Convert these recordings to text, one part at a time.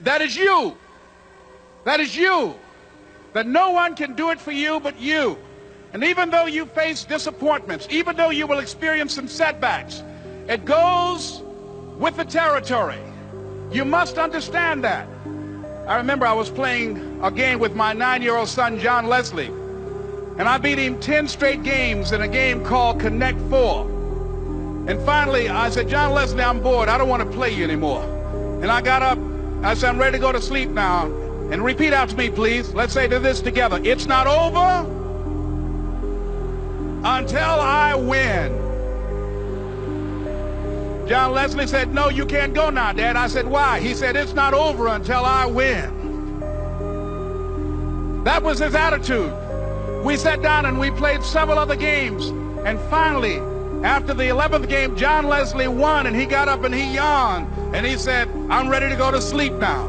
That is you. That is you. That no one can do it for you but you. And even though you face disappointments, even though you will experience some setbacks, it goes with the territory. You must understand that. I remember I was playing a game with my 9-year-old son, John Leslie, and I beat him 10 straight games in a game called Connect 4. And finally, I said, John Leslie, I'm bored. I don't want to play you anymore. And I got up. I said, I'm ready to go to sleep now. And repeat out to me, please. Let's say this together. It's not over until I win. John Leslie said, no, you can't go now, Dad. I said, why? He said, it's not over until I win. That was his attitude. We sat down and we played several other games. And finally, after the 11th game, John Leslie won, and he got up and he yawned. And he said, I'm ready to go to sleep now.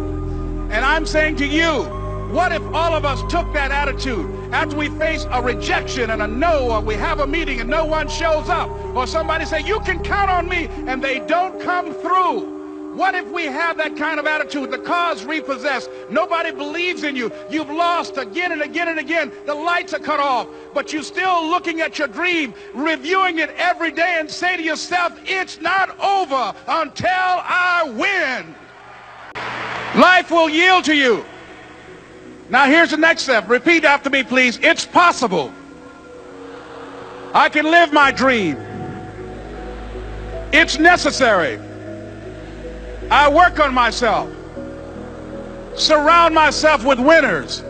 And I'm saying to you, what if all of us took that attitude after we face a rejection and a no, or we have a meeting and no one shows up, or somebody say, you can count on me, and they don't come through? What if we have that kind of attitude? The car's repossessed. Nobody believes in you. You've lost again and again and again. The lights are cut off, but you're still looking at your dream, reviewing it every day, and say to yourself, it's not over until I win. Life will yield to you. Now here's the next step. Repeat after me, please. It's possible. I can live my dream. It's necessary. I work on myself. Surround myself with winners.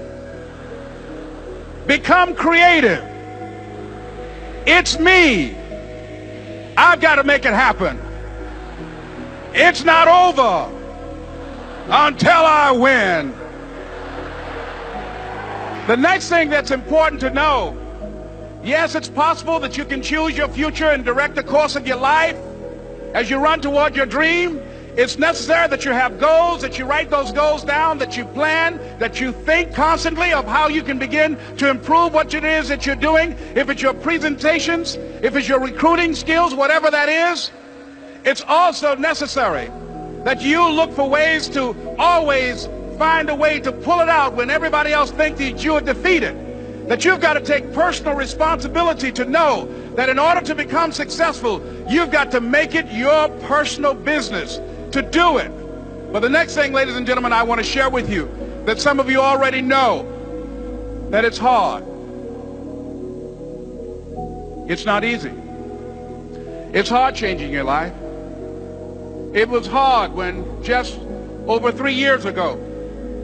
Become creative. It's me. I've got to make it happen. It's not over until I win. The next thing that's important to know, yes, it's possible that you can choose your future and direct the course of your life as you run toward your dream. It's necessary that you have goals, that you write those goals down, that you plan, that you think constantly of how you can begin to improve what it is that you're doing. If it's your presentations, if it's your recruiting skills, whatever that is, it's also necessary that you look for ways to always find a way to pull it out when everybody else thinks that you are defeated. That you've got to take personal responsibility to know that in order to become successful, you've got to make it your personal business to do it. But the next thing, ladies and gentlemen, I want to share with you that some of you already know that it's hard. It's not easy. It's hard changing your life. It was hard when just over 3 years ago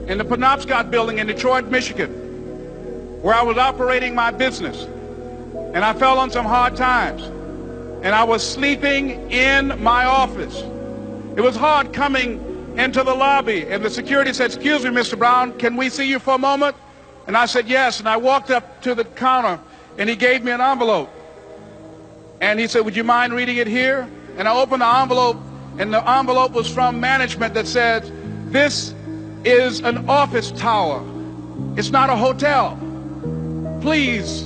in the Penobscot building in Detroit, Michigan, where I was operating my business, and I fell on some hard times, and I was sleeping in my office. It was hard coming into the lobby, and the security said, excuse me, Mr. Brown, can we see you for a moment? And I said, yes, and I walked up to the counter, and he gave me an envelope. And he said, would you mind reading it here? And I opened the envelope, and the envelope was from management that said, this is an office tower. It's not a hotel. Please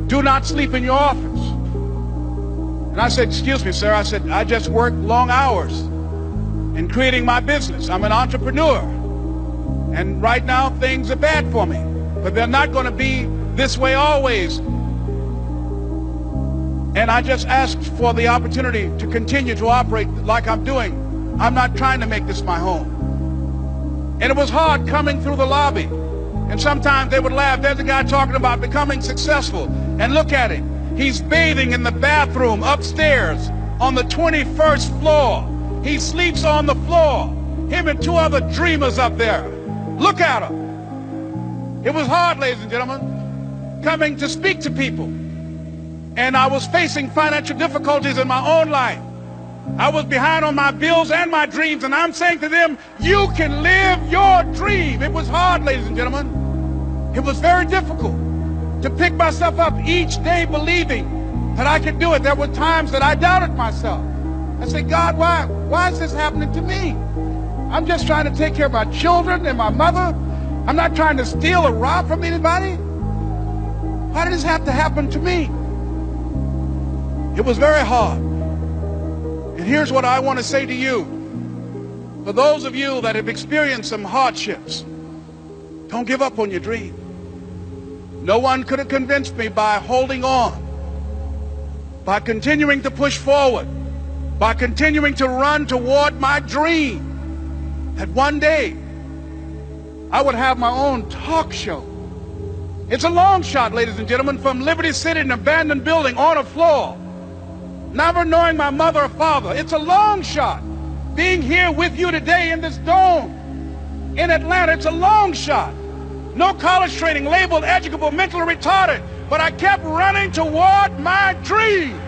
do not sleep in your office. And I said, excuse me, sir. I said, I just work long hours in creating my business. I'm an entrepreneur. And right now, things are bad for me. But they're not going to be this way always. And I just asked for the opportunity to continue to operate like I'm doing. I'm not trying to make this my home. And it was hard coming through the lobby. And sometimes they would laugh. There's a guy talking about becoming successful. And look at him. He's bathing in the bathroom upstairs on the 21st floor. He sleeps on the floor. Him and 2 other dreamers up there. Look at him. It was hard, ladies and gentlemen, coming to speak to people. And I was facing financial difficulties in my own life. I was behind on my bills and my dreams, and I'm saying to them, you can live your dream. It was hard, ladies and gentlemen. It was very difficult to pick myself up each day believing that I could do it. There were times that I doubted myself. I said, God, why is this happening to me? I'm just trying to take care of my children and my mother. I'm not trying to steal or rob from anybody. Why did this have to happen to me? It was very hard. And here's what I want to say to you. For those of you that have experienced some hardships, don't give up on your dream. No one could have convinced me by holding on, by continuing to push forward, by continuing to run toward my dream, that one day I would have my own talk show. It's a long shot, ladies and gentlemen, from Liberty City, an abandoned building on a floor, never knowing my mother or father. It's a long shot. Being here with you today in this dome in Atlanta, it's a long shot. No college training, labeled educable, mentally retarded, but I kept running toward my dream.